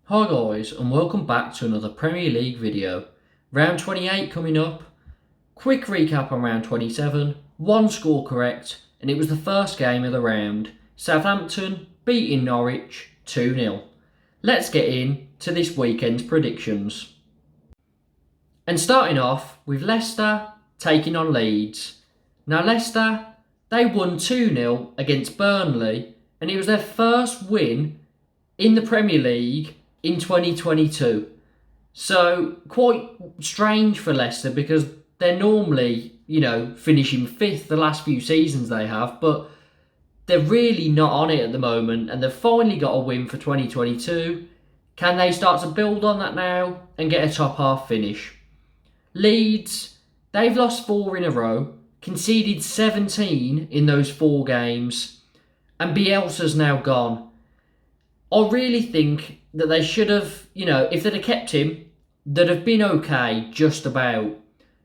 Hi guys, and welcome back to another Premier League video. Round 28 coming up. Quick recap on round 27. One score correct, and it was the first game of the round. Southampton beating Norwich 2-0. Let's get in to this weekend's predictions. And starting off with Leicester taking on Leeds. Now Leicester, they won 2-0 against Burnley, and it was their first win in the Premier League in 2022. So quite strange for Leicester because they're normally, finishing fifth the last few seasons they have, but they're really not on it at the moment, and they've finally got a win for 2022. Can they start to build on that now and get a top half finish? Leeds, they've lost 4 in a row, conceded 17 in those 4 games, and Bielsa's now gone. I really think that they should have, if they'd have kept him, they'd have been okay, just about.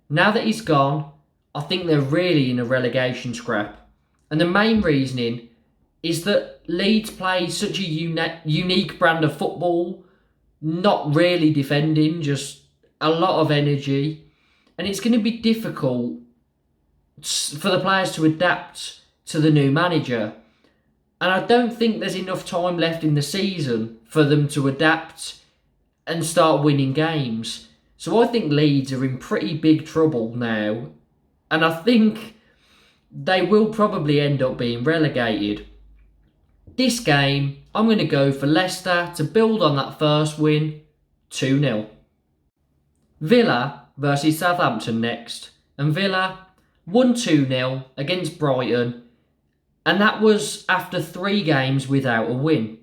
Now that he's gone, I think they're really in a relegation scrap. And the main reasoning is that Leeds play such a unique brand of football, not really defending, just a lot of energy. And it's going to be difficult for the players to adapt to the new manager. And I don't think there's enough time left in the season for them to adapt and start winning games. So I think Leeds are in pretty big trouble now. And I think they will probably end up being relegated. This game, I'm going to go for Leicester to build on that first win, 2-0. Villa versus Southampton next. And Villa won 2-0 against Brighton. And that was after 3 games without a win.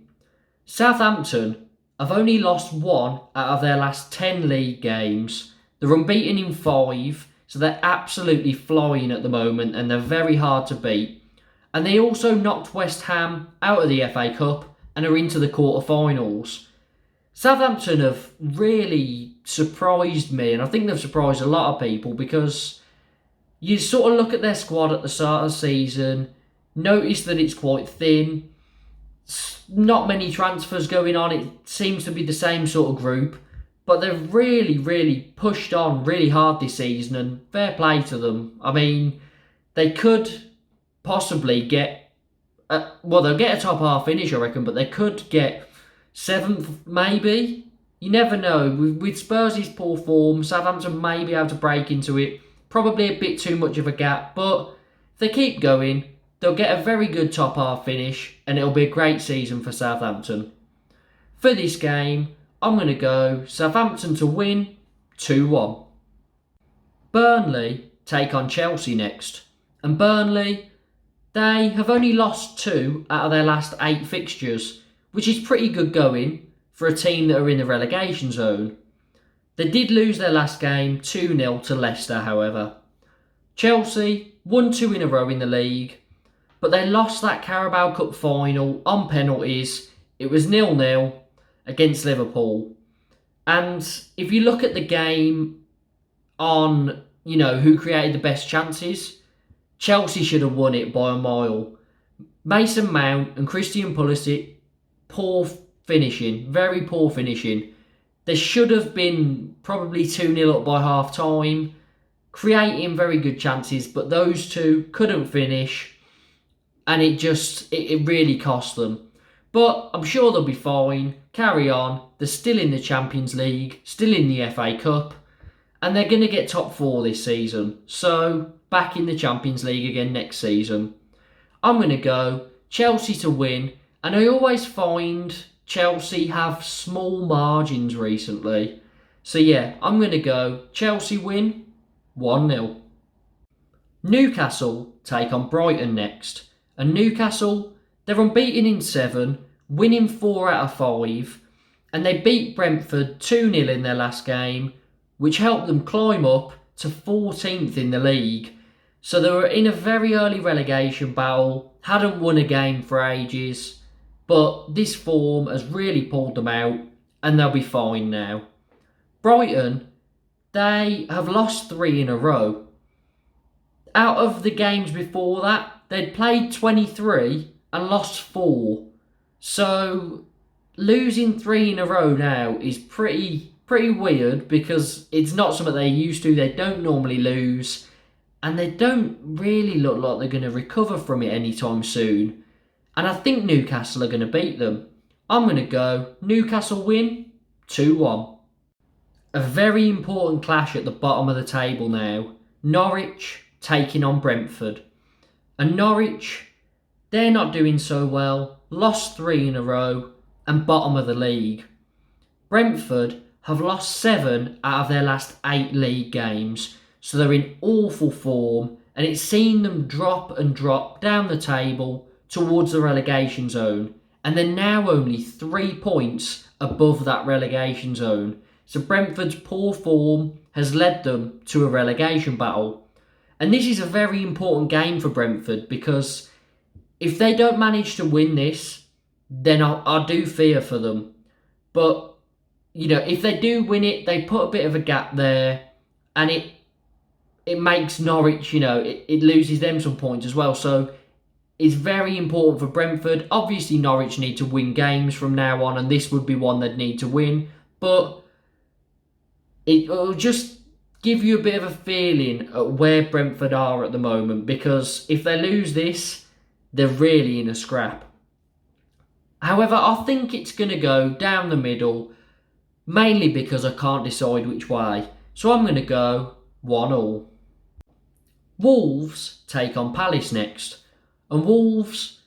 Southampton have only lost 1 out of their last 10 league games. They're unbeaten in 5, so they're absolutely flying at the moment and they're very hard to beat. And they also knocked West Ham out of the FA Cup and are into the quarterfinals. Southampton have really surprised me, and I think they've surprised a lot of people, because you sort of look at their squad at the start of the season, notice that it's quite thin. Not many transfers going on. It seems to be the same sort of group. But they've really pushed on really hard this season, and fair play to them. I mean, they could possibly get... they'll get a top half finish, I reckon, but they could get 7th, maybe. You never know. With Spurs' poor form, Southampton may be able to break into it. Probably a bit too much of a gap, but if they keep going, they'll get a very good top half finish, and it'll be a great season for Southampton. For this game, I'm going to go Southampton to win 2-1. Burnley take on Chelsea next. And Burnley, they have only lost 2 out of their last 8 fixtures, which is pretty good going for a team that are in the relegation zone. They did lose their last game 2-0 to Leicester, however. Chelsea won 2 in a row in the league, but they lost that Carabao Cup final on penalties. It was 0-0 against Liverpool. And if you look at the game on, who created the best chances, Chelsea should have won it by a mile. Mason Mount and Christian Pulisic, poor finishing, very poor finishing. They should have been probably 2-0 up by half time, creating very good chances, but those two couldn't finish. And it really cost them. But I'm sure they'll be fine. Carry on. They're still in the Champions League, still in the FA Cup, and they're going to get top 4 this season. So, back in the Champions League again next season. I'm going to go Chelsea to win, and I always find Chelsea have small margins recently. So yeah, I'm going to go Chelsea win 1-0. Newcastle take on Brighton next. And Newcastle, they're unbeaten in 7, winning 4 out of 5, and they beat Brentford 2-0 in their last game, which helped them climb up to 14th in the league. So they were in a very early relegation battle, hadn't won a game for ages, but this form has really pulled them out, and they'll be fine now. Brighton, they have lost 3 in a row. Out of the games before that, they'd played 23 and lost 4. So losing 3 in a row now is pretty weird because it's not something they're used to. They don't normally lose, and they don't really look like they're going to recover from it anytime soon. And I think Newcastle are going to beat them. I'm going to go Newcastle win 2-1. A very important clash at the bottom of the table now. Norwich taking on Brentford. And Norwich, they're not doing so well. Lost 3 in a row and bottom of the league. Brentford have lost 7 out of their last 8 league games. So they're in awful form, and it's seen them drop and drop down the table towards the relegation zone. And they're now only 3 points above that relegation zone. So Brentford's poor form has led them to a relegation battle. And this is a very important game for Brentford, because if they don't manage to win this, then I do fear for them. But, if they do win it, they put a bit of a gap there, and it makes Norwich, it loses them some points as well. So it's very important for Brentford. Obviously, Norwich need to win games from now on, and this would be one they'd need to win. But it'll just give you a bit of a feeling at where Brentford are at the moment, because if they lose this, they're really in a scrap. However, I think it's going to go down the middle, mainly because I can't decide which way. So I'm going to go 1-1. Wolves take on Palace next. And Wolves,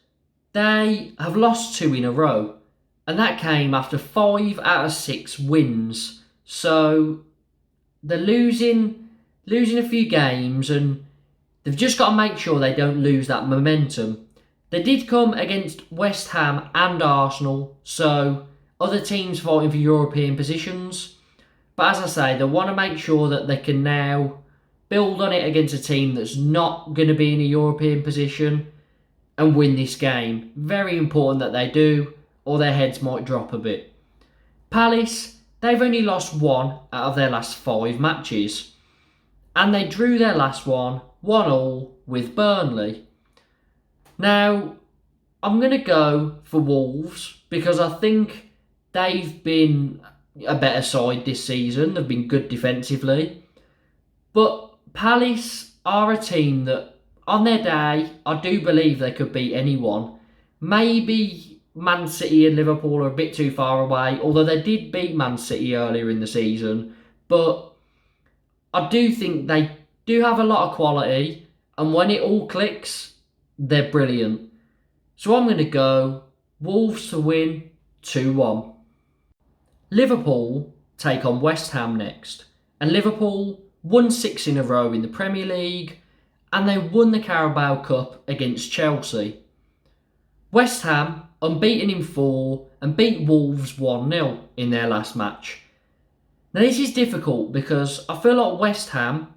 they have lost 2 in a row. And that came after 5 out of 6 wins. So they're losing a few games, and they've just got to make sure they don't lose that momentum. They did come against West Ham and Arsenal, so other teams fighting for European positions. But as I say, they want to make sure that they can now build on it against a team that's not going to be in a European position and win this game. Very important that they do, or their heads might drop a bit. Palace, they've only lost 1 out of their last 5 matches. And they drew their last one 1-1 with Burnley. Now, I'm going to go for Wolves because I think they've been a better side this season. They've been good defensively. But Palace are a team that, on their day, I do believe they could beat anyone. Maybe Man City and Liverpool are a bit too far away, although they did beat Man City earlier in the season. But I do think they do have a lot of quality, and when it all clicks, they're brilliant. So I'm going to go Wolves to win 2-1. Liverpool take on West Ham next. And Liverpool won 6 in a row in the Premier League, and they won the Carabao Cup against Chelsea. West Ham unbeaten in 4 and beat Wolves 1-0 in their last match. Now this is difficult because I feel like West Ham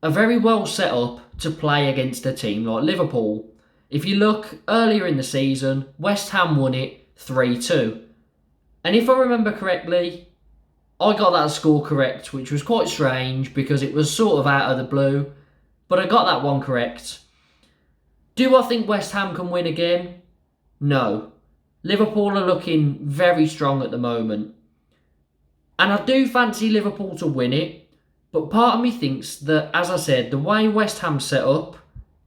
are very well set up to play against a team like Liverpool. If you look earlier in the season, West Ham won it 3-2. And if I remember correctly, I got that score correct, which was quite strange because it was sort of out of the blue. But I got that one correct. Do I think West Ham can win again? No. Liverpool are looking very strong at the moment. And I do fancy Liverpool to win it. But part of me thinks that, as I said, the way West Ham set up,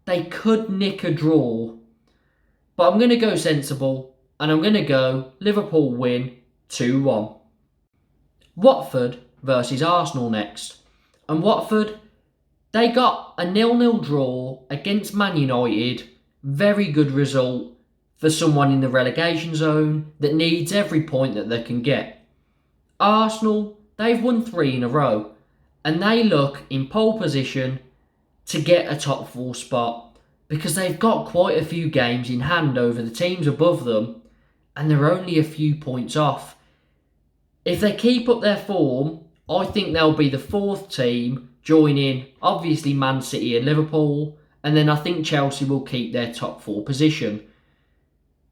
they could nick a draw. But I'm going to go sensible. And I'm going to go Liverpool win 2-1. Watford versus Arsenal next. And Watford, they got a 0-0 draw against Man Utd. Very good result for someone in the relegation zone that needs every point that they can get. Arsenal, they've won 3 in a row. And they look in pole position to get a top 4 spot because they've got quite a few games in hand over the teams above them, and they're only a few points off. If they keep up their form, I think they'll be the 4th team, joining obviously Man City and Liverpool, and then I think Chelsea will keep their top 4 position.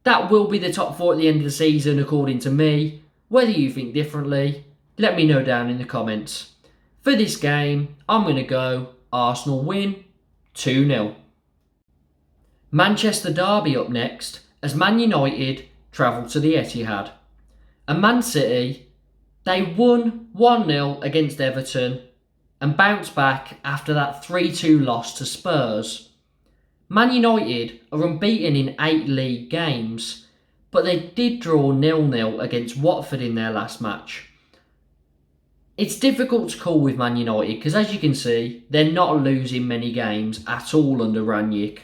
That will be the top 4 at the end of the season according to me. Whether you think differently, let me know down in the comments. For this game, I'm going to go Arsenal win 2-0. Manchester derby up next as Man Utd travel to the Etihad. And Man City, they won 1-0 against Everton and bounced back after that 3-2 loss to Spurs. Man United are unbeaten in 8 league games, but they did draw 0-0 against Watford in their last match. It's difficult to call with Man United because, as you can see, they're not losing many games at all under Rangnick.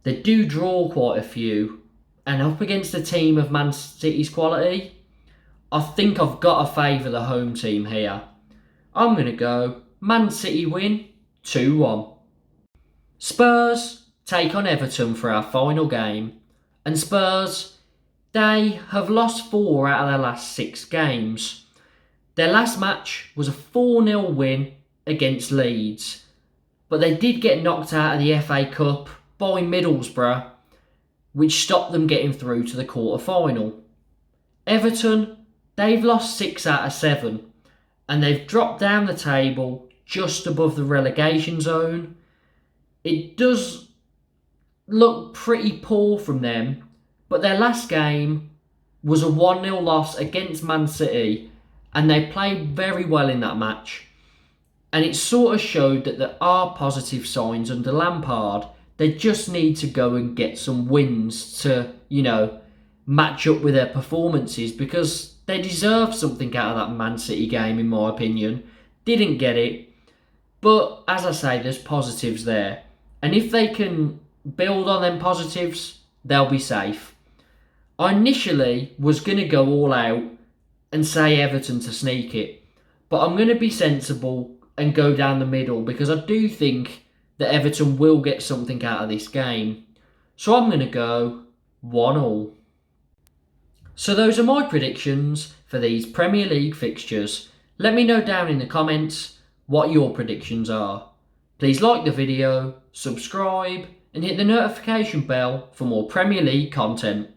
They do draw quite a few, and up against a team of Man City's quality, I think I've got to favour the home team here. I'm going to go Man City win 2-1. Spurs take on Everton for our final game, and Spurs, they have lost 4 out of their last 6 games. Their last match was a 4-0 win against Leeds, but they did get knocked out of the FA Cup by Middlesbrough, which stopped them getting through to the quarter-final. Everton, they've lost 6 out of 7, and they've dropped down the table just above the relegation zone. It does look pretty poor from them, but their last game was a 1-0 loss against Man City, and they played very well in that match. And it sort of showed that there are positive signs under Lampard. They just need to go and get some wins to, match up with their performances, because they deserve something out of that Man City game, in my opinion. Didn't get it. But as I say, there's positives there. And if they can build on them positives, they'll be safe. I initially was going to go all out and say Everton to sneak it, but I'm going to be sensible and go down the middle, because I do think that Everton will get something out of this game. So I'm going to go 1-1. So those are my predictions for these Premier League fixtures. Let me know down in the comments what your predictions are. Please like the video, subscribe, and hit the notification bell for more Premier League content.